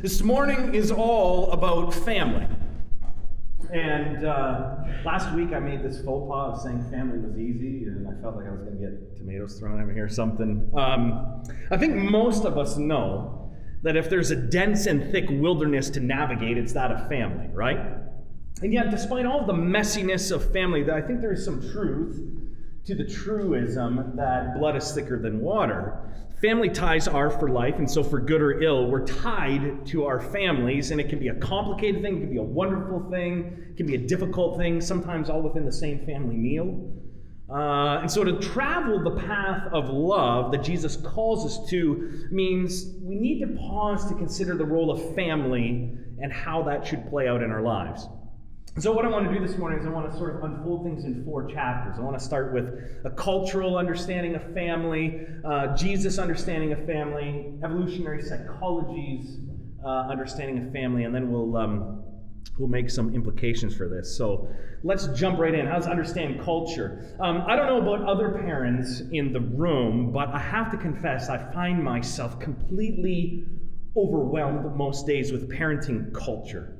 This morning is all about family. And last week I made this faux pas of saying family was easy, and I felt like I was going to get tomatoes thrown at me or something. I think most of us know that if there's a dense and thick wilderness to navigate, it's that of family, right? And yet, despite all the messiness of family, I think there is some truth to the truism that blood is thicker than water. Family ties are for life, and so for good or ill, we're tied to our families, and it can be a complicated thing, it can be a wonderful thing, it can be a difficult thing, sometimes all within the same family meal. And so to travel the path of love that Jesus calls us to means we need to pause to consider the role of family and how that should play out in our lives. So what I want to do this morning is I want to sort of unfold things in 4 chapters. I want to start with a cultural understanding of family, Jesus' understanding of family, evolutionary psychology's understanding of family, and then we'll make some implications for this. So let's jump right in. How does understand culture? I don't know about other parents in the room, but I have to confess I find myself completely overwhelmed most days with parenting culture.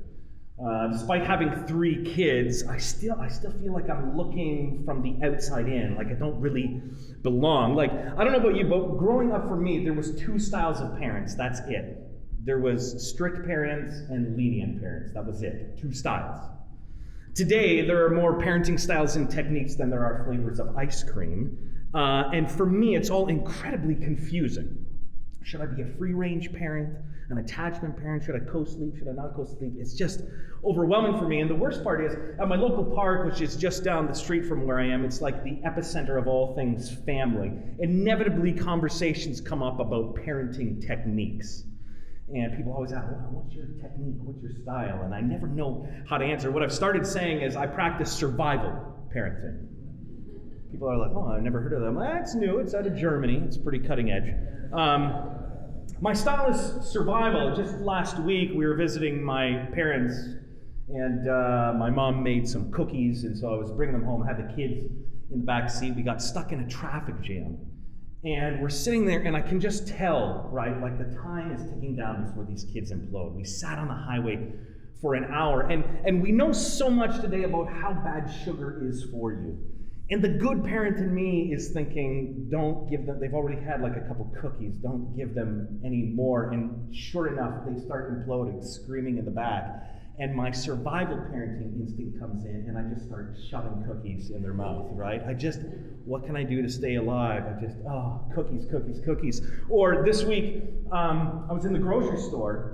Despite having 3 kids, I still feel like I'm looking from the outside in, like I don't really belong. Like, I don't know about you, but growing up for me, there was 2 styles of parents. That's it. There was strict parents and lenient parents. That was it. 2 styles. Today, there are more parenting styles and techniques than there are flavors of ice cream. And for me, it's all incredibly confusing. Should I be a free-range parent? An attachment parent? Should I co-sleep? Should I not co-sleep? It's just overwhelming for me. And the worst part is, at my local park, which is just down the street from where I am, it's like the epicenter of all things family. Inevitably, conversations come up about parenting techniques. And people always ask, well, what's your technique? What's your style? And I never know how to answer. What I've started saying is I practice survival parenting. People are like, oh, I've never heard of them. That's new. It's out of Germany. It's pretty cutting edge. My style is survival. Just last week, we were visiting my parents, and my mom made some cookies, and so I was bringing them home. I had the kids in the back seat. We got stuck in a traffic jam, and we're sitting there, and I can just tell, right, like the time is ticking down before these kids implode. We sat on the highway for an hour, and we know so much today about how bad sugar is for you. And the good parent in me is thinking, don't give them, they've already had like a couple cookies, don't give them any more. And sure enough, they start imploding, screaming in the back. And my survival parenting instinct comes in, and I just start shoving cookies in their mouth, right? What can I do to stay alive? Cookies. Or this week, I was in the grocery store,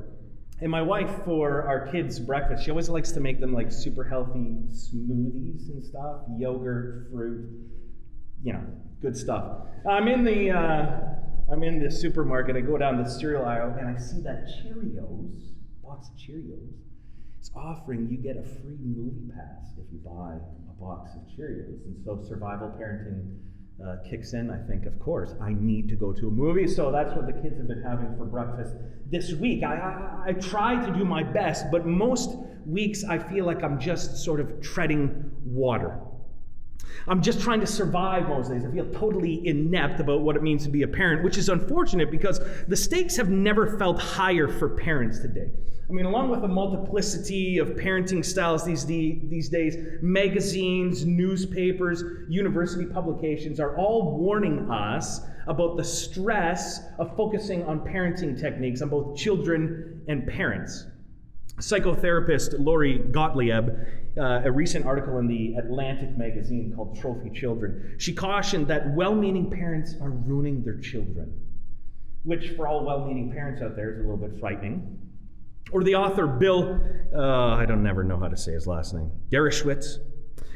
and my wife, for our kids' breakfast, she always likes to make them like super healthy smoothies and stuff, yogurt, fruit, good stuff. I'm in the supermarket. I go down the cereal aisle, and I see that box of Cheerios, is offering you get a free movie pass if you buy a box of Cheerios. And so survival parenting kicks in. I think, of course, I need to go to a movie. So that's what the kids have been having for breakfast this week. I try to do my best, but most weeks I feel like I'm just sort of treading water. I'm just trying to survive most days. I feel totally inept about what it means to be a parent, which is unfortunate because the stakes have never felt higher for parents today. I mean, along with the multiplicity of parenting styles these days, magazines, newspapers, university publications are all warning us about the stress of focusing on parenting techniques on both children and parents. Psychotherapist Lori Gottlieb, a recent article in the Atlantic magazine called Trophy Children, she cautioned that well-meaning parents are ruining their children, which for all well-meaning parents out there is a little bit frightening. Or the author Bill, I don't never know how to say his last name, Dershowitz,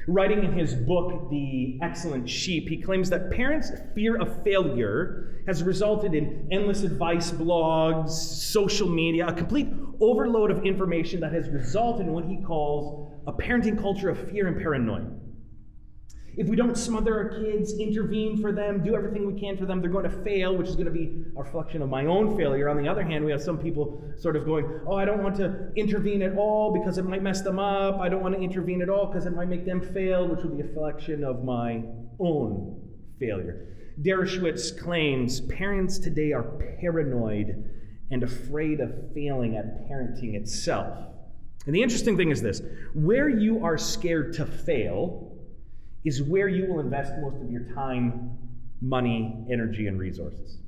writing in his book, The Excellent Sheep, he claims that parents' fear of failure has resulted in endless advice blogs, social media, a complete overload of information that has resulted in what he calls a parenting culture of fear and paranoia. If we don't smother our kids, intervene for them, do everything we can for them, they're going to fail, which is going to be a reflection of my own failure. On the other hand, we have some people sort of going, oh, I don't want to intervene at all because it might mess them up. I don't want to intervene at all because it might make them fail, which will be a reflection of my own failure. Dershowitz claims parents today are paranoid and afraid of failing at parenting itself. And the interesting thing is this: where you are scared to fail is where you will invest most of your time, money, energy, and resources.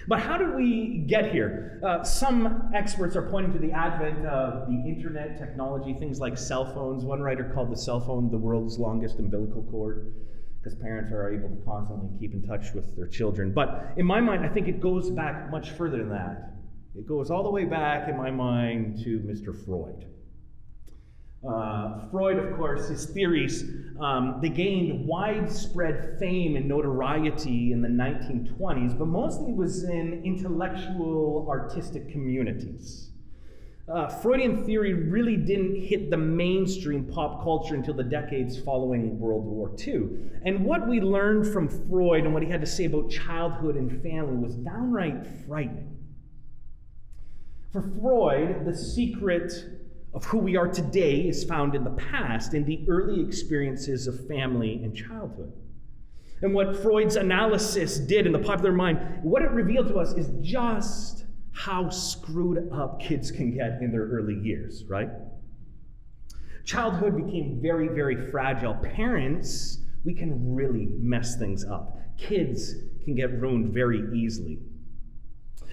But how did we get here? Some experts are pointing to the advent of the internet, technology, things like cell phones. One writer called the cell phone the world's longest umbilical cord, because parents are able to constantly keep in touch with their children. But in my mind, I think it goes back much further than that. It goes all the way back, in my mind, to Mr. Freud. Freud, of course, his theories, they gained widespread fame and notoriety in the 1920s, but mostly it was in intellectual, artistic communities. Freudian theory really didn't hit the mainstream pop culture until the decades following World War II. And what we learned from Freud and what he had to say about childhood and family was downright frightening. For Freud, the secret of who we are today is found in the past, in the early experiences of family and childhood. And what Freud's analysis did in the popular mind, what it revealed to us is just how screwed up kids can get in their early years, right? Childhood became very, very fragile. Parents, we can really mess things up. Kids can get ruined very easily.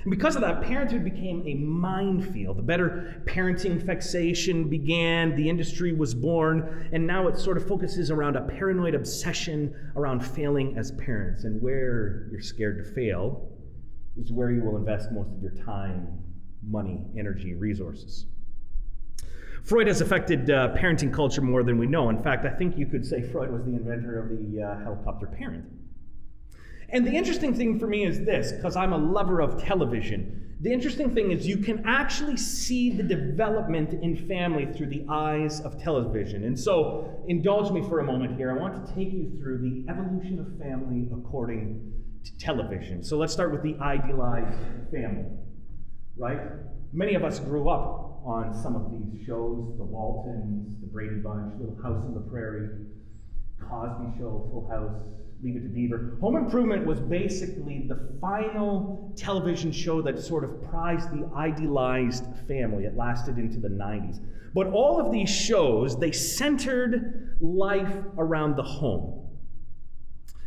And because of that, parenthood became a minefield. The better parenting fixation began, the industry was born, and now it sort of focuses around a paranoid obsession around failing as parents. And where you're scared to fail is where you will invest most of your time, money, energy, resources. Freud has affected parenting culture more than we know. In fact, I think you could say Freud was the inventor of the helicopter parent. And the interesting thing for me is this, because I'm a lover of television. The interesting thing is you can actually see the development in family through the eyes of television. And so, indulge me for a moment here. I want to take you through the evolution of family according to television. So let's start with the idealized family, right? Many of us grew up on some of these shows, the Waltons, the Brady Bunch, Little House on the Prairie, Cosby Show, Full House, Leave It to Beaver. Home Improvement was basically the final television show that sort of prized the idealized family. It lasted into the 90s. But all of these shows, they centered life around the home.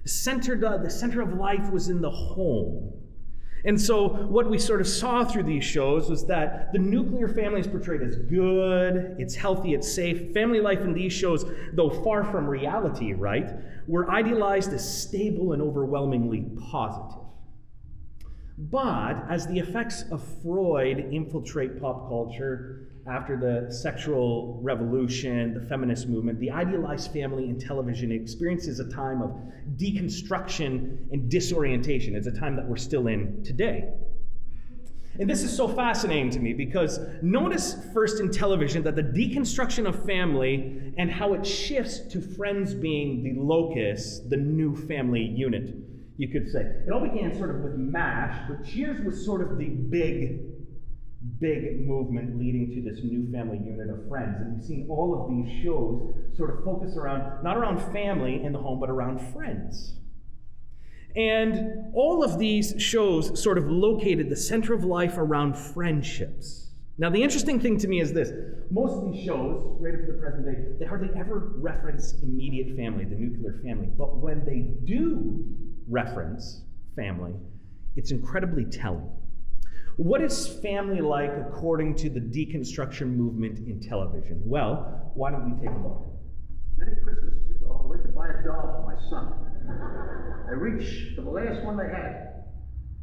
The center of life was in the home. And so what we sort of saw through these shows was that the nuclear family is portrayed as good, it's healthy, it's safe. Family life in these shows, though far from reality, right, were idealized as stable and overwhelmingly positive. But as the effects of Freud infiltrate pop culture after the sexual revolution, the feminist movement, the idealized family in television experiences a time of deconstruction and disorientation. It's a time that we're still in today. And this is so fascinating to me because notice first in television that the deconstruction of family and how it shifts to friends being the locus, the new family unit, you could say. It all began sort of with MASH, but Cheers was sort of the big movement leading to this new family unit of Friends. And we've seen all of these shows sort of focus around, not around family in the home, but around friends. And all of these shows sort of located the center of life around friendships. Now, the interesting thing to me is this. Most of these shows, right up to the present day, they hardly ever reference immediate family, the nuclear family. But when they do reference family, it's incredibly telling. What is family like according to the deconstruction movement in television? Well, why don't we take a look? Many Christmases ago, I went to buy a doll for my son. I reached for the last one they had,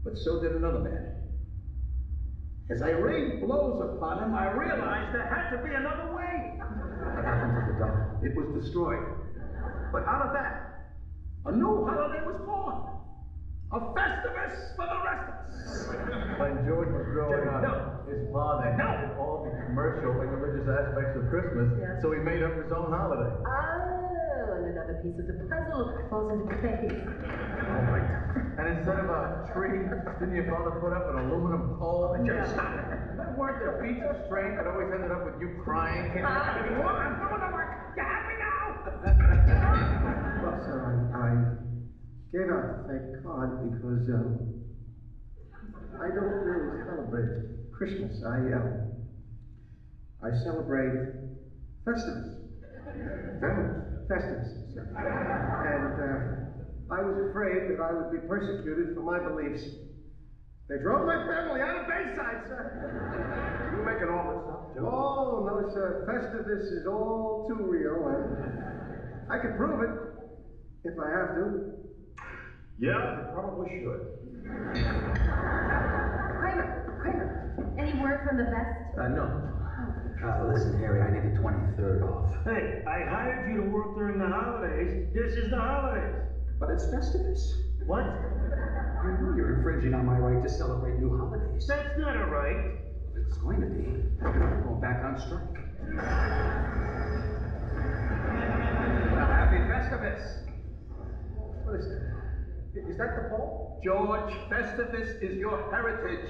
but so did another man. As I rained blows upon him, I realized there had to be another way. What happened to the doll? It was destroyed. But out of that, a new holiday was born. A Festivus for the rest of us. When George was growing up, his father hated all the commercial and religious aspects of Christmas, so he made up his own holiday. Oh, and another piece of the puzzle falls into place. All right. And instead of a tree, didn't your father put up an aluminum pole? Just stop it. Weren't there feats of strength that always ended up with you crying? I'm doing the work. You have me now. Well, sir, I gave out the fake card because I don't really celebrate Christmas. I celebrate Festivus. Festivus. And I was afraid that I would be persecuted for my beliefs. They drove my family out of Bayside, sir. You making all this up, Joe? Oh, no, sir. Festivus is all too real, and I can prove it if I have to. Yeah, you probably should. Kramer, any word from the vest? No. Listen, Harry, I need the 23rd off. Hey, I hired you to work during the holidays. This is the holidays. But it's Festivus. What? You know you're infringing on my right to celebrate new holidays. That's not a right. It's going to be. I'm going back on strike. Well, happy Festivus. What is that? Is that the Pope? George, Festivus is your heritage.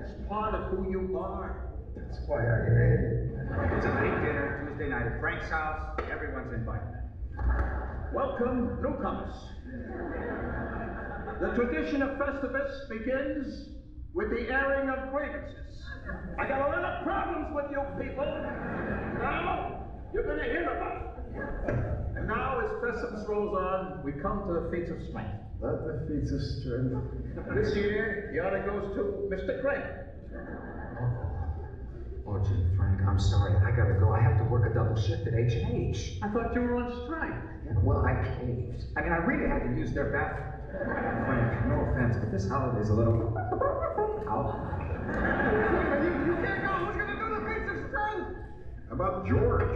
It's part of who you are. That's why I hate It's a big dinner Tuesday night at Frank's house. Everyone's invited. Welcome, newcomers. The tradition of Festivus begins with the airing of grievances. I got a lot of problems with you people. Now, you're gonna hear about it. And now, as Festivus rolls on, we come to the feats of strength. Not the feats of strength. This year, the honor goes to Mr. Craig. Oh, gee, Frank, I'm sorry. I gotta go. I have to work a double shift at H&H. I thought you were on strike. Yeah, well, I caved. I mean, I really had to use their bathroom. Frank, no offense, but this holiday's a little... Ow. You can't go. Who's gonna do the feats of strength? How about George?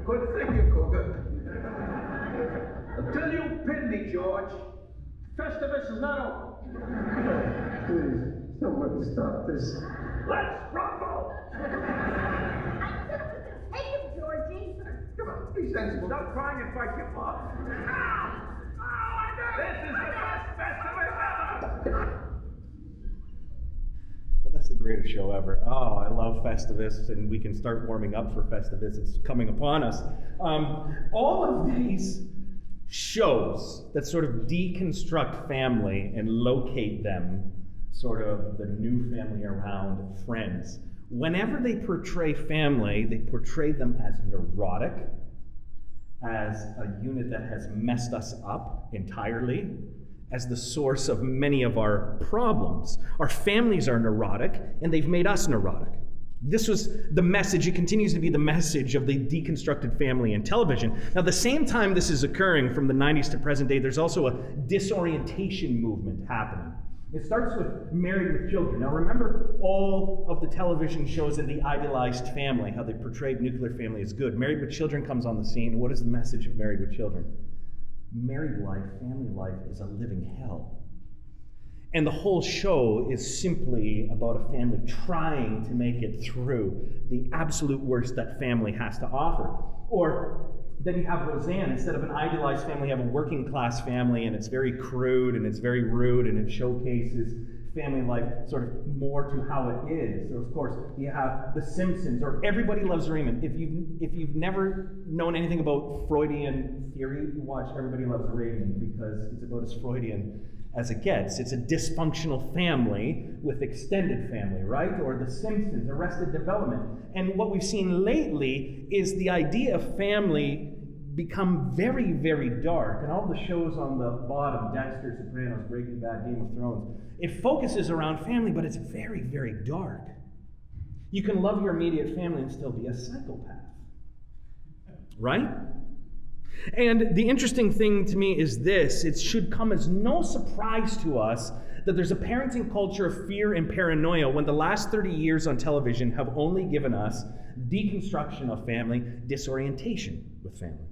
Good thinking, Cougar. Until you pin me, George, Festivus is not over. Please, someone stop this. Let's rumble! Take him, Georgie. Come on, be sensible. Stop crying and fight your pop. This is the best Festivus ever! But that's the greatest show ever. Oh, I love Festivus, and we can start warming up for Festivus. It's coming upon us. All of these shows that sort of deconstruct family and locate them, sort of the new family around friends. Whenever they portray family, they portray them as neurotic, as a unit that has messed us up entirely, as the source of many of our problems. Our families are neurotic, and they've made us neurotic. This was the message, it continues to be the message of the deconstructed family in television. Now, the same time this is occurring from the 90s to present day, there's also a disorientation movement happening. It starts with Married with Children. Now, remember all of the television shows in the idealized family, how they portrayed nuclear family as good. Married with Children comes on the scene. What is the message of Married with Children? Married life, family life, is a living hell. And the whole show is simply about a family trying to make it through the absolute worst that family has to offer. Or then you have Roseanne. Instead of an idealized family, you have a working class family, and it's very crude and it's very rude, and it showcases family life sort of more to how it is. So of course you have The Simpsons or Everybody Loves Raymond. If you've never known anything about Freudian theory, you watch Everybody Loves Raymond, because it's about as Freudian as it gets. It's a dysfunctional family with extended family, right? Or The Simpsons, Arrested Development. And what we've seen lately is the idea of family become very, very dark. And all the shows on the bottom, Dexter, Sopranos, Breaking Bad, Game of Thrones, it focuses around family, but it's very, very dark. You can love your immediate family and still be a psychopath, right? And the interesting thing to me is this: it should come as no surprise to us that there's a parenting culture of fear and paranoia when the last 30 years on television have only given us deconstruction of family, disorientation with family.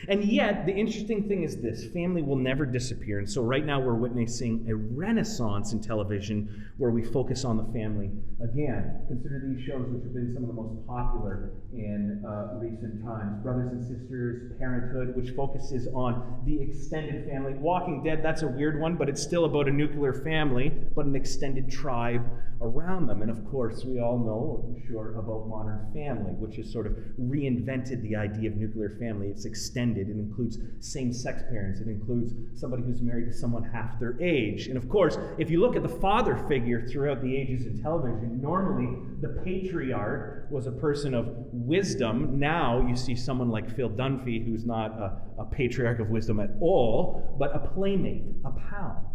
And yet, the interesting thing is this: family will never disappear. And so right now we're witnessing a renaissance in television where we focus on the family again. Consider these shows, which have been some of the most popular in recent times. Brothers and Sisters, Parenthood, which focuses on the extended family. Walking Dead, that's a weird one, but it's still about a nuclear family, but an extended tribe around them. And of course, we all know, I'm sure, about modern family, which has sort of reinvented the idea of nuclear family. It's extended. It includes same-sex parents. It includes somebody who's married to someone half their age. And of course, if you look at the father figure throughout the ages in television, normally the patriarch was a person of wisdom. Now you see someone like Phil Dunphy, who's not a patriarch of wisdom at all, but a playmate, a pal.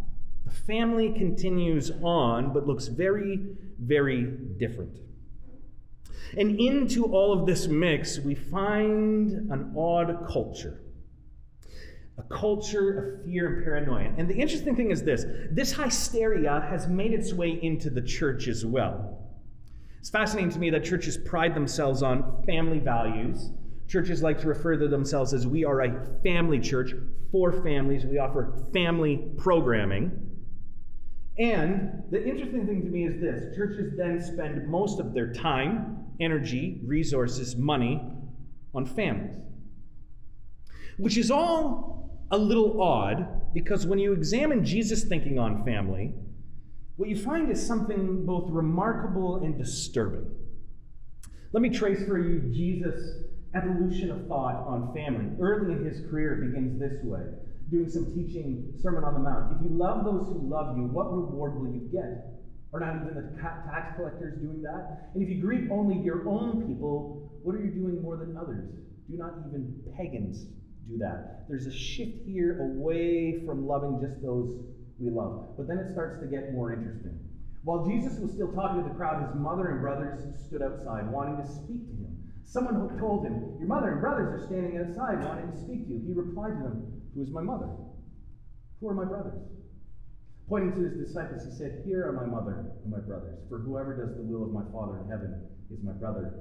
The family continues on, but looks very, very different. And into all of this mix, we find an odd culture. A culture of fear and paranoia. And the interesting thing is this hysteria has made its way into the church as well. It's fascinating to me that churches pride themselves on family values. Churches like to refer to themselves as, we are a family church for families. We offer family programming. And the interesting thing to me is this: churches then spend most of their time, energy, resources, money on families. Which is all a little odd, because when you examine Jesus' thinking on family, what you find is something both remarkable and disturbing. Let me trace for you Jesus' evolution of thought on family. Early in his career, it begins this way. Doing some teaching, Sermon on the Mount. If you love those who love you, what reward will you get? Are not even the tax collectors doing that? And if you greet only your own people, what are you doing more than others? Do not even pagans do that. There's a shift here away from loving just those we love. But then it starts to get more interesting. While Jesus was still talking to the crowd, his mother and brothers stood outside wanting to speak to him. Someone told him, "Your mother and brothers are standing outside wanting to speak to you." He replied to them, "Who is my mother? Who are my brothers?" Pointing to his disciples, he said, "Here are my mother and my brothers. For whoever does the will of my Father in heaven is my brother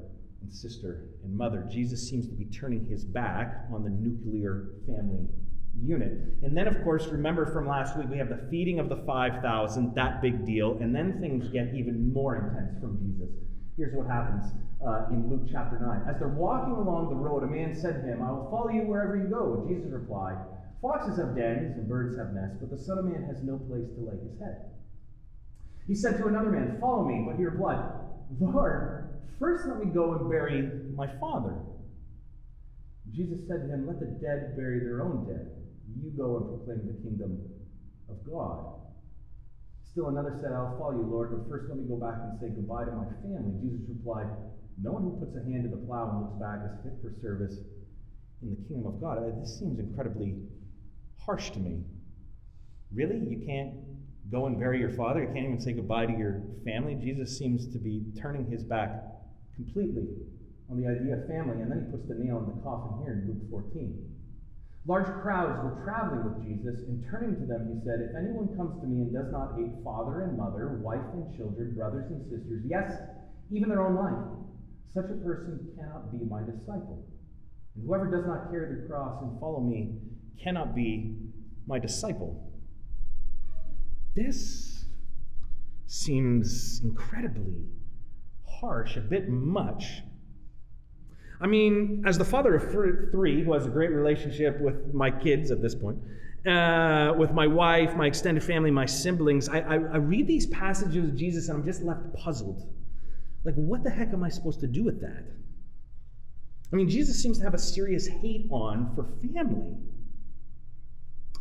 and sister and mother." Jesus seems to be turning his back on the nuclear family unit. And then, of course, remember from last week, we have the feeding of the 5,000, that big deal, and then things get even more intense from Jesus. Here's what happens in Luke chapter 9. As they're walking along the road, a man said to him, "I will follow you wherever you go." And Jesus replied, "Foxes have dens and birds have nests, but the Son of Man has no place to lay his head." He said to another man, "Follow me." But he replied, "Lord, first let me go and bury my father." Jesus said to him, "Let the dead bury their own dead. You go and proclaim the kingdom of God." Still another said, "I'll follow you, Lord, but first let me go back and say goodbye to my family." Jesus replied, "No one who puts a hand to the plow and looks back is fit for service in the kingdom of God." This seems incredibly harsh to me. Really? You can't go and bury your father? You can't even say goodbye to your family? Jesus seems to be turning his back completely on the idea of family, and then he puts the nail in the coffin here in Luke 14. Large crowds were traveling with Jesus, and turning to them, he said, "If anyone comes to me and does not hate father and mother, wife and children, brothers and sisters, yes, even their own life, such a person cannot be my disciple. And whoever does not carry the cross and follow me cannot be my disciple." This seems incredibly harsh, a bit much. I mean, as the father of three, who has a great relationship with my kids at this point, with my wife, my extended family, my siblings, I read these passages of Jesus and I'm just left puzzled. Like, what the heck am I supposed to do with that? I mean, Jesus seems to have a serious hate on for family.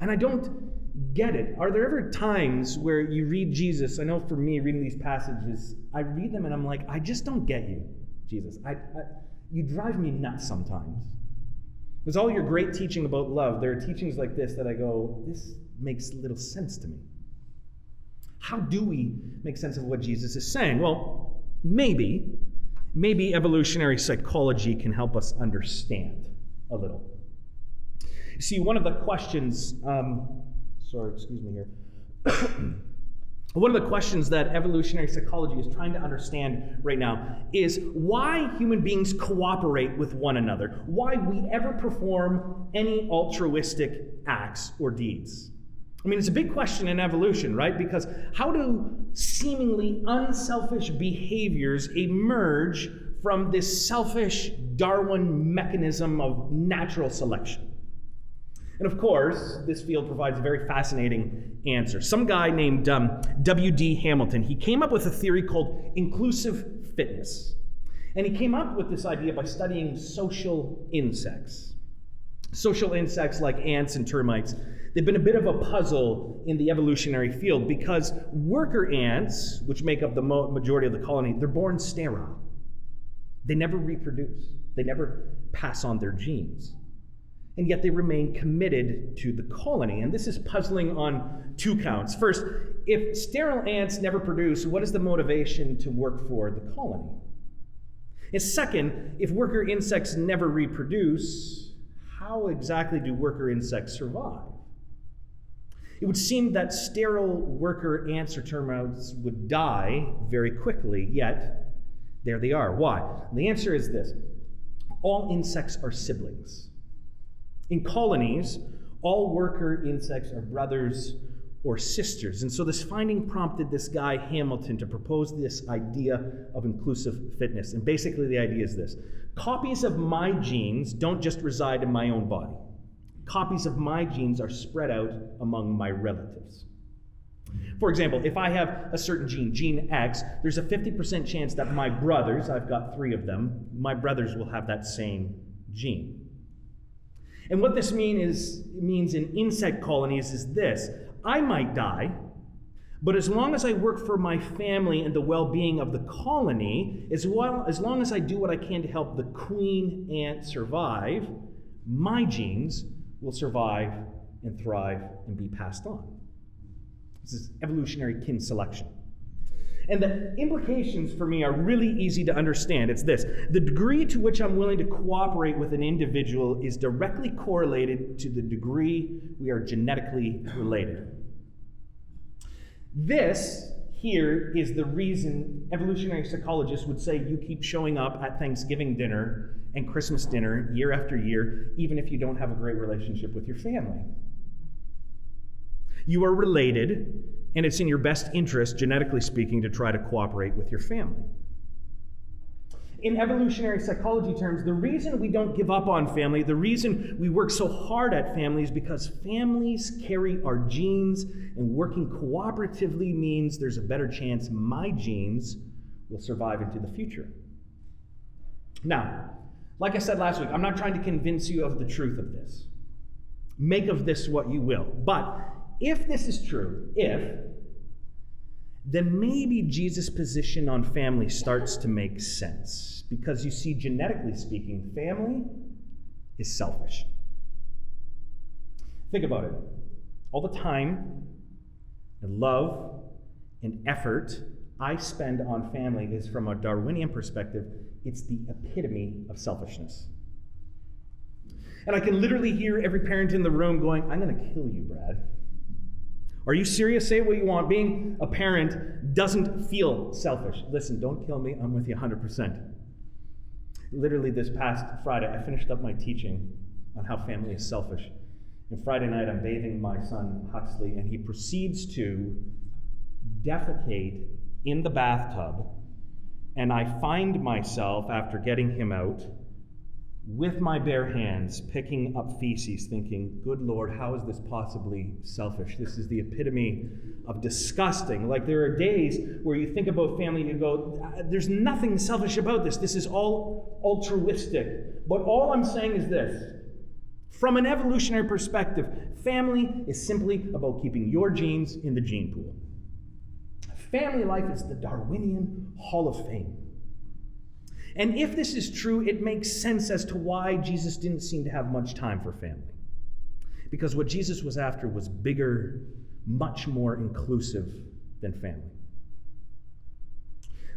And I don't get it. Are there ever times where you read Jesus? I know for me, reading these passages, I read them and I'm like, I just don't get you, Jesus. You drive me nuts sometimes. With all your great teaching about love, there are teachings like this that I go, this makes little sense to me. How do we make sense of what Jesus is saying? Well, maybe evolutionary psychology can help us understand a little. You see, one of the questions, one of the questions that evolutionary psychology is trying to understand right now is why human beings cooperate with one another, why we ever perform any altruistic acts or deeds. I mean, it's a big question in evolution, right? Because how do seemingly unselfish behaviors emerge from this selfish Darwin mechanism of natural selection? And of course, this field provides a very fascinating answer. Some guy named W.D. Hamilton, he came up with a theory called inclusive fitness. And he came up with this idea by studying social insects. Social insects like ants and termites, they've been a bit of a puzzle in the evolutionary field because worker ants, which make up the majority of the colony, they're born sterile. They never reproduce. They never pass on their genes. And yet they remain committed to the colony. And this is puzzling on two counts. First, if sterile ants never produce, what is the motivation to work for the colony? And second, if worker insects never reproduce, how exactly do worker insects survive? It would seem that sterile worker ants or termites would die very quickly, yet there they are. Why? And the answer is this. All insects are siblings. In colonies, all worker insects are brothers or sisters. And so this finding prompted this guy, Hamilton, to propose this idea of inclusive fitness. And basically the idea is this. Copies of my genes don't just reside in my own body. Copies of my genes are spread out among my relatives. For example, if I have a certain gene, gene X, there's a 50% chance that my brothers, I've got 3 of them, my brothers will have that same gene. And what this means in insect colonies is this. I might die, but as long as I work for my family and the well-being of the colony, as long as I do what I can to help the queen ant survive, my genes will survive and thrive and be passed on. This is evolutionary kin selection. And the implications for me are really easy to understand. It's this. The degree to which I'm willing to cooperate with an individual is directly correlated to the degree we are genetically related. This here is the reason evolutionary psychologists would say you keep showing up at Thanksgiving dinner and Christmas dinner year after year, even if you don't have a great relationship with your family. You are related, and it's in your best interest, genetically speaking, to try to cooperate with your family. In evolutionary psychology terms, the reason we don't give up on family, the reason we work so hard at family is because families carry our genes, and working cooperatively means there's a better chance my genes will survive into the future. Then, like I said last week, I'm not trying to convince you of the truth of this. Make of this what you will. But if this is true, then maybe Jesus' position on family starts to make sense. Because you see, genetically speaking, family is selfish. Think about it. All the time and love and effort I spend on family is, from a Darwinian perspective, it's the epitome of selfishness. And I can literally hear every parent in the room going, I'm going to kill you, Brad. Are you serious? Say what you want. Being a parent doesn't feel selfish. Listen, don't kill me. I'm with you 100%. Literally this past Friday, I finished up my teaching on how family is selfish. And Friday night, I'm bathing my son, Huxley, and he proceeds to defecate in the bathtub. And I find myself, after getting him out, with my bare hands, picking up feces, thinking, good Lord, how is this possibly selfish? This is the epitome of disgusting. Like, there are days where you think about family and you go, there's nothing selfish about this. This is all altruistic. But all I'm saying is this. From an evolutionary perspective, family is simply about keeping your genes in the gene pool. Family life is the Darwinian Hall of Fame. And if this is true, it makes sense as to why Jesus didn't seem to have much time for family. Because what Jesus was after was bigger, much more inclusive than family.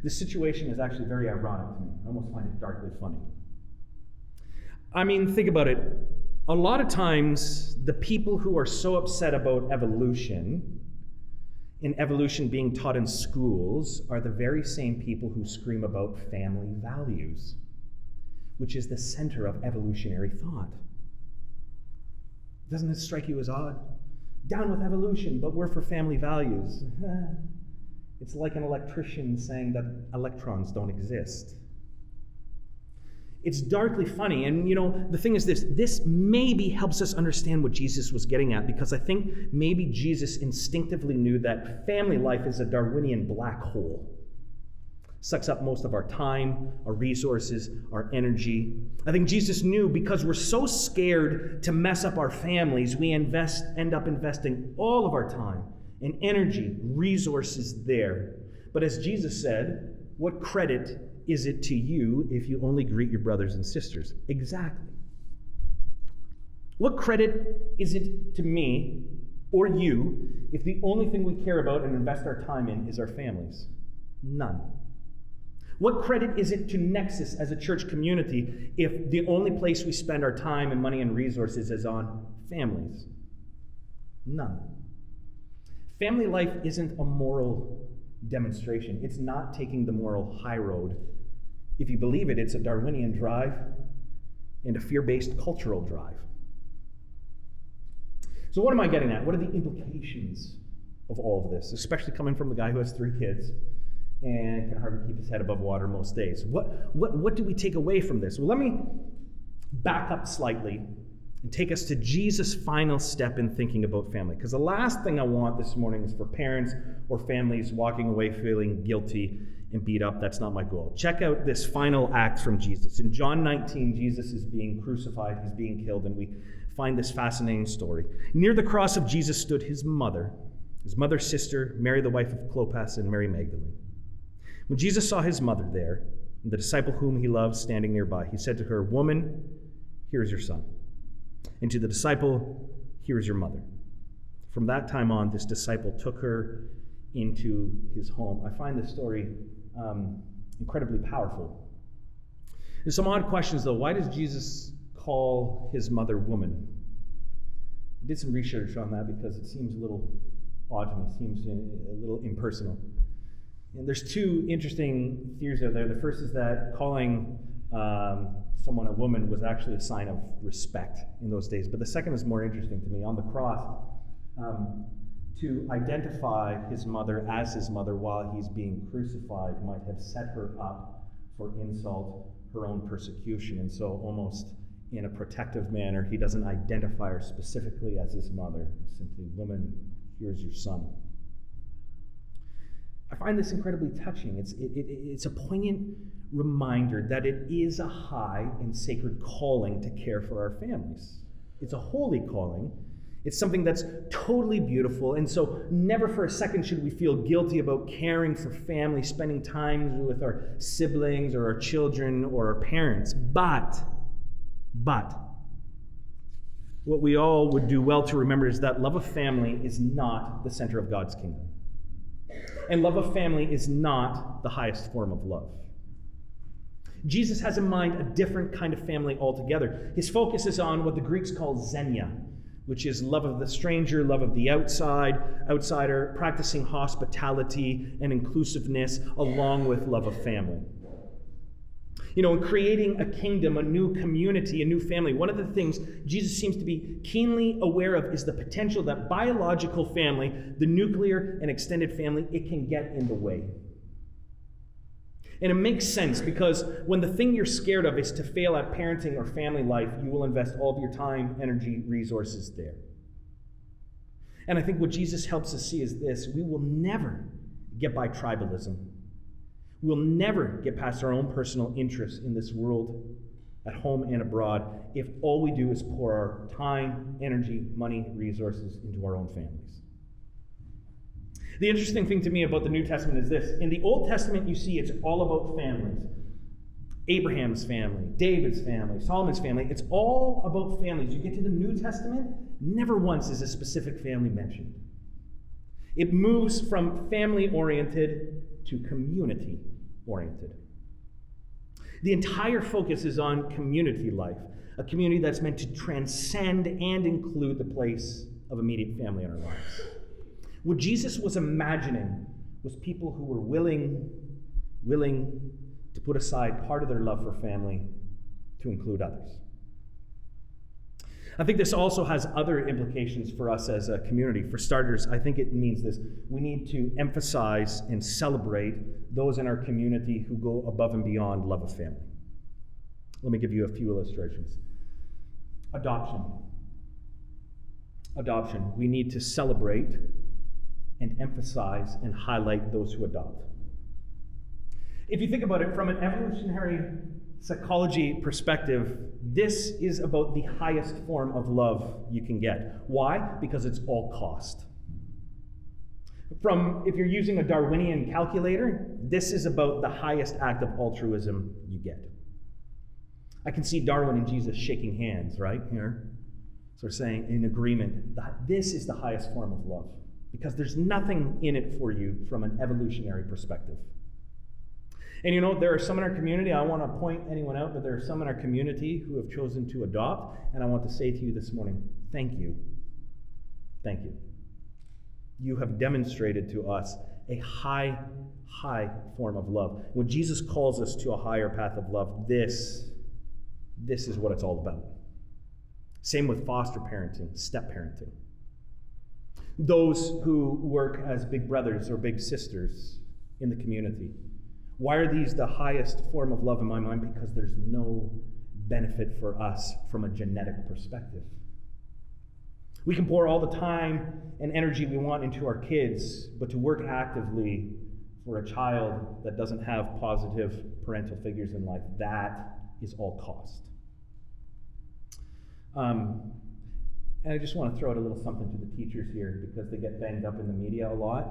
This situation is actually very ironic to me. I almost find it darkly funny. I mean, think about it. A lot of times, the people who are so upset about evolution, and evolution being taught in schools, are the very same people who scream about family values, which is the center of evolutionary thought. Doesn't this strike you as odd? Down with evolution, but we're for family values. It's like an electrician saying that electrons don't exist. It's darkly funny. And the thing is this maybe helps us understand what Jesus was getting at, because I think maybe Jesus instinctively knew that family life is a Darwinian black hole. Sucks up most of our time, our resources, our energy. I think Jesus knew, because we're so scared to mess up our families, we end up investing all of our time and energy, resources there. But as Jesus said, what credit is it to you if you only greet your brothers and sisters? Exactly. What credit is it to me or you if the only thing we care about and invest our time in is our families? None. What credit is it to NEXUS as a church community if the only place we spend our time and money and resources is on families? None. Family life isn't a moral demonstration. It's not taking the moral high road. If you believe it, it's a Darwinian drive and a fear-based cultural drive. So what am I getting at? What are the implications of all of this, especially coming from the guy who has 3 kids and can hardly keep his head above water most days? What do we take away from this? Well, let me back up slightly and take us to Jesus' final step in thinking about family. Because the last thing I want this morning is for parents or families walking away feeling guilty and beat up. That's not my goal. Check out this final act from Jesus. In John 19, Jesus is being crucified. He's being killed, and we find this fascinating story. Near the cross of Jesus stood his mother's sister, Mary, the wife of Clopas, and Mary Magdalene. When Jesus saw his mother there, and the disciple whom he loved standing nearby, he said to her, "Woman, here is your son." And to the disciple, "Here is your mother." From that time on, this disciple took her into his home. I find this story incredibly powerful. There's some odd questions, though. Why does Jesus call his mother woman? I did some research on that because it seems a little odd to me. It seems a little impersonal. And there's 2 interesting theories out there. The first is that calling someone a woman was actually a sign of respect in those days. But the second is more interesting to me. On the cross, to identify his mother as his mother while he's being crucified might have set her up for insult, her own persecution. And so almost in a protective manner, he doesn't identify her specifically as his mother. Simply, "Woman, here's your son." I find this incredibly touching. It's a poignant reminder that it is a high and sacred calling to care for our families. It's a holy calling. It's something that's totally beautiful, and so never for a second should we feel guilty about caring for family, spending time with our siblings or our children or our parents. But, what we all would do well to remember is that love of family is not the center of God's kingdom. And love of family is not the highest form of love. Jesus has in mind a different kind of family altogether. His focus is on what the Greeks call xenia, which is love of the stranger, love of the outsider, practicing hospitality and inclusiveness along with love of family. In creating a kingdom, a new community, a new family, one of the things Jesus seems to be keenly aware of is the potential that biological family, the nuclear and extended family, it can get in the way. And it makes sense, because when the thing you're scared of is to fail at parenting or family life, you will invest all of your time, energy, resources there. And I think what Jesus helps us see is this: we will never get by tribalism. We'll never get past our own personal interests in this world, at home and abroad, if all we do is pour our time, energy, money, resources into our own families. The interesting thing to me about the New Testament is this: in the Old Testament, you see it's all about families. Abraham's family, David's family, Solomon's family. It's all about families. You get to the New Testament, never once is a specific family mentioned. It moves from family-oriented to community-oriented. The entire focus is on community life, a community that's meant to transcend and include the place of immediate family in our lives. What Jesus was imagining was people who were willing to put aside part of their love for family to include others. I think this also has other implications for us as a community. For starters, I think it means this: we need to emphasize and celebrate those in our community who go above and beyond love of family. Let me give you a few illustrations. Adoption. Adoption. We need to celebrate and emphasize and highlight those who adopt. If you think about it from an evolutionary psychology perspective, this is about the highest form of love you can get. Why? Because it's all cost. If you're using a Darwinian calculator, this is about the highest act of altruism you get. I can see Darwin and Jesus shaking hands right here. So we're saying in agreement that this is the highest form of love because there's nothing in it for you from an evolutionary perspective. And you know, there are some in our community, I don't want to point anyone out, but there are some in our community who have chosen to adopt, and I want to say to you this morning, thank you. Thank you. You have demonstrated to us a high form of love. When Jesus calls us to a higher path of love, this is what it's all about. Same with foster parenting, step parenting. Those who work as big brothers or big sisters in the community. Why are these the highest form of love in my mind? Because there's no benefit for us from a genetic perspective. We can pour all the time and energy we want into our kids, but to work actively for a child that doesn't have positive parental figures in life, that is all cost. And I just want to throw out a little something to the teachers here because they get banged up in the media a lot.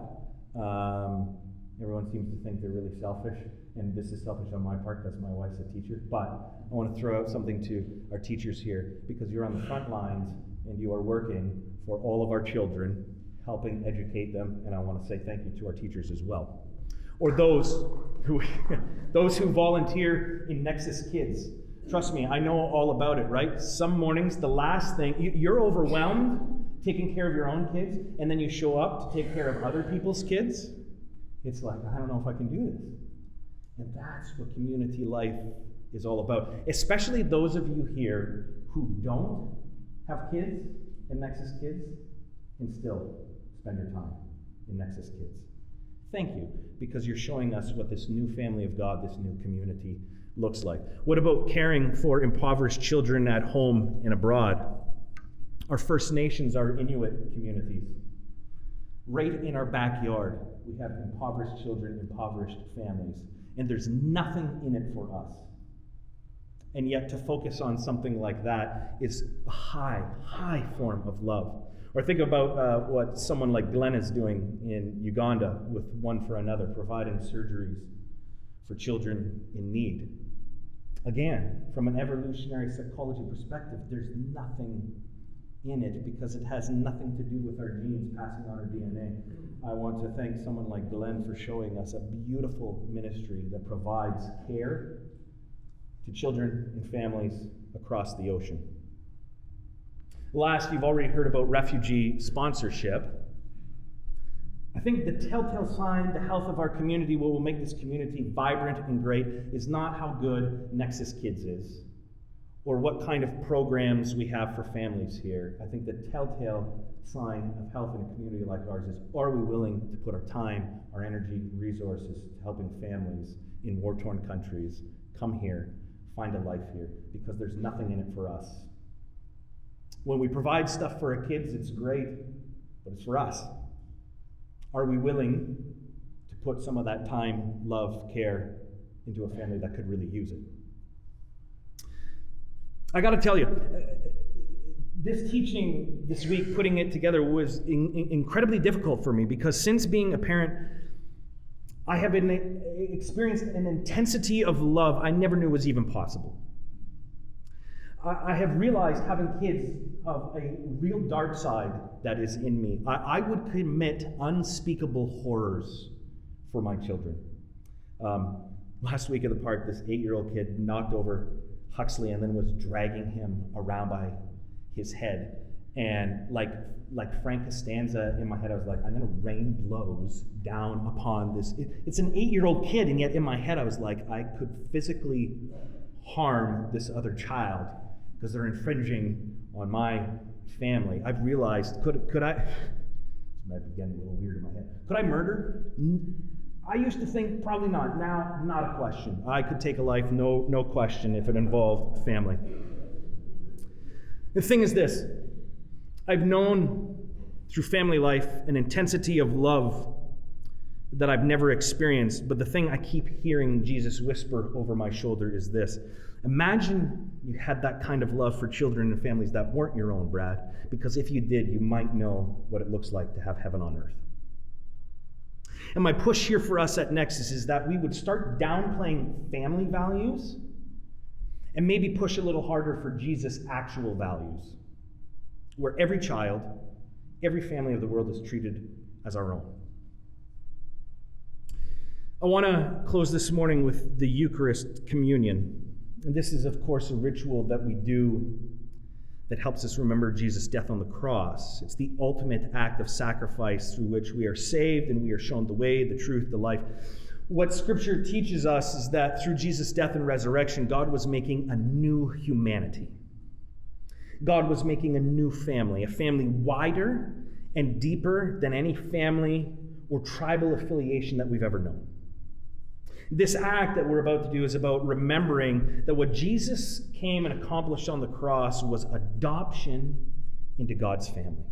Everyone seems to think they're really selfish, and this is selfish on my part because my wife's a teacher. But I want to throw out something to our teachers here because you're on the front lines and you are working for all of our children, helping educate them, and I want to say thank you to our teachers as well. Or those who volunteer in NEXUS Kids. Trust me, I know all about it, right? Some mornings, the last thing, you're overwhelmed taking care of your own kids, and then you show up to take care of other people's kids. It's like, I don't know if I can do this. And that's what community life is all about. Especially those of you here who don't have kids in NEXUS Kids and still spend your time in NEXUS Kids. Thank you, because you're showing us what this new family of God, this new community looks like. What about caring for impoverished children at home and abroad? Our First Nations, our Inuit communities. Right in our backyard, we have impoverished children, impoverished families, and there's nothing in it for us. And yet to focus on something like that is a high form of love. Or think about what someone like Glenn is doing in Uganda with One for Another, providing surgeries for children in need. Again, from an evolutionary psychology perspective, there's nothing in it because it has nothing to do with our genes passing on our DNA. I want to thank someone like Glenn for showing us a beautiful ministry that provides care to children and families across the ocean. Last, you've already heard about refugee sponsorship. I think the telltale sign, the health of our community, what will make this community vibrant and great, is not how good NEXUS Kids is, or what kind of programs we have for families here. I think the telltale sign of health in a community like ours is, are we willing to put our time, our energy, resources to helping families in war-torn countries come here, find a life here, because there's nothing in it for us. When we provide stuff for our kids, it's great, but it's for us. Are we willing to put some of that time, love, care into a family that could really use it? I got to tell you, this teaching this week, putting it together, was incredibly difficult for me because since being a parent, I have experienced an intensity of love I never knew was even possible. I have realized, having kids, of a real dark side that is in me. I would commit unspeakable horrors for my children. Last week at the park, this 8-year-old kid knocked over Huxley and then was dragging him around by his head. And like Frank Costanza in my head, I was like, I'm gonna rain blows down upon this. It's an 8-year-old kid, and yet in my head I was like, I could physically harm this other child because they're infringing on my family. I've realized, could I, this might be getting a little weird in my head, could I murder? I used to think probably not. Now, not a question. I could take a life, no question, if it involved family. The thing is this: I've known through family life an intensity of love that I've never experienced, but the thing I keep hearing Jesus whisper over my shoulder is this: imagine you had that kind of love for children and families that weren't your own, Brad, because if you did, you might know what it looks like to have heaven on earth. And my push here for us at Nexus is that we would start downplaying family values and maybe push a little harder for Jesus' actual values, where every child, every family of the world is treated as our own. I want to close this morning with the Eucharist communion. And this is, of course, a ritual that we do that helps us remember Jesus' death on the cross. It's the ultimate act of sacrifice through which we are saved and we are shown the way, the truth, the life. What Scripture teaches us is that through Jesus' death and resurrection, God was making a new humanity. God was making a new family, a family wider and deeper than any family or tribal affiliation that we've ever known. This act that we're about to do is about remembering that what Jesus came and accomplished on the cross was adoption into God's family,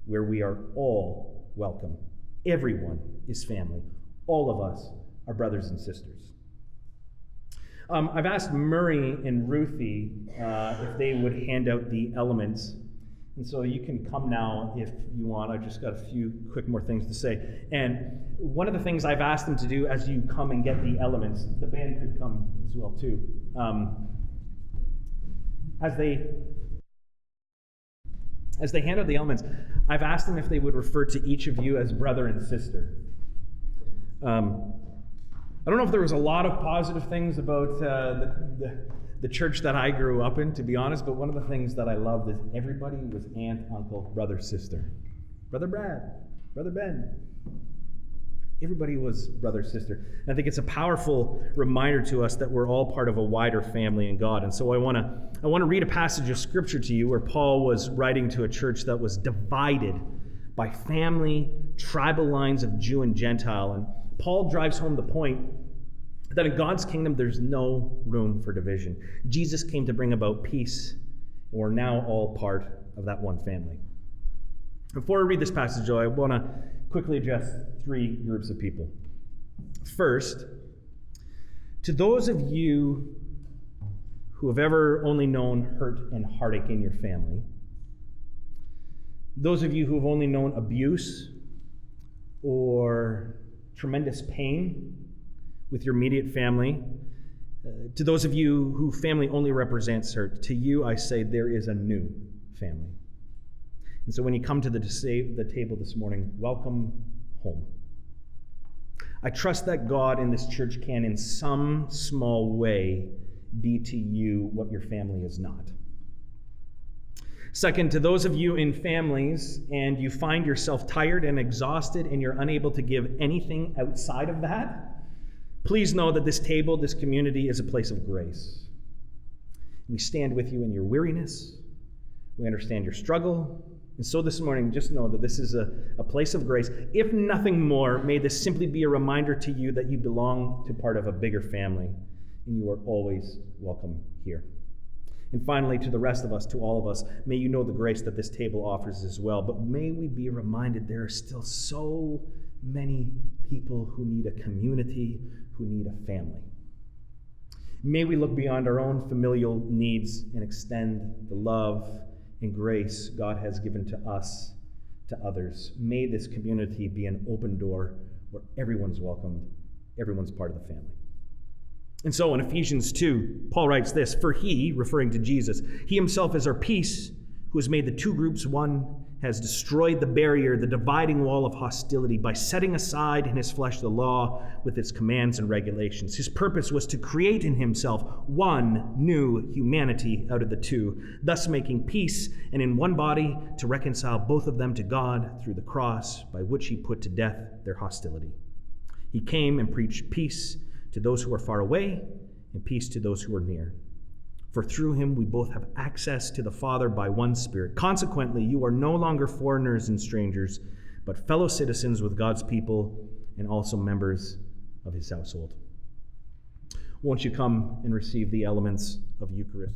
where we are all welcome. Everyone is family. All of us are brothers and sisters. I've asked Murray and Ruthie if they would hand out the elements. And so you can come now if you want. I've just got a few quick more things to say. And one of the things I've asked them to do as you come and get the elements, the band could come as well too. As they hand out the elements, I've asked them if they would refer to each of you as brother and sister. I don't know if there was a lot of positive things about the church that I grew up in, to be honest, but one of the things that I loved is everybody was aunt, uncle, brother, sister. Brother Brad, Brother Ben. Everybody was brother, sister. And I think it's a powerful reminder to us that we're all part of a wider family in God. And so I want to read a passage of Scripture to you where Paul was writing to a church that was divided by family, tribal lines of Jew and Gentile. And Paul drives home the point that in God's kingdom, there's no room for division. Jesus came to bring about peace, and we're now all part of that one family. Before I read this passage, though, I want to quickly address three groups of people. First, to those of you who have ever only known hurt and heartache in your family, those of you who have only known abuse or tremendous pain with your immediate family, to those of you who family only represents hurt, to you I say there is a new family. And so when you come to the table this morning, welcome home. I trust that God in this church can, in some small way, be to you what your family is not. Second, to those of you in families and you find yourself tired and exhausted and you're unable to give anything outside of that, please know that this table, this community, is a place of grace. We stand with you in your weariness. We understand your struggle. And so this morning, just know that this is a place of grace. If nothing more, may this simply be a reminder to you that you belong to part of a bigger family, and you are always welcome here. And finally, to the rest of us, to all of us, may you know the grace that this table offers as well. But may we be reminded there are still so many people who need a community, who need a family. May we look beyond our own familial needs and extend the love and grace God has given to us to others. May this community be an open door where everyone's welcomed, everyone's part of the family. And so in Ephesians 2, Paul writes this: "For he," referring to Jesus, "he himself is our peace, who has made the two groups one, has destroyed the barrier, the dividing wall of hostility, by setting aside in his flesh the law with its commands and regulations. His purpose was to create in himself one new humanity out of the two, thus making peace, and in one body to reconcile both of them to God through the cross, by which he put to death their hostility. He came and preached peace to those who are far away and peace to those who are near. For through him we both have access to the Father by one Spirit. Consequently, you are no longer foreigners and strangers, but fellow citizens with God's people and also members of his household. Won't you come and receive the elements of Eucharist?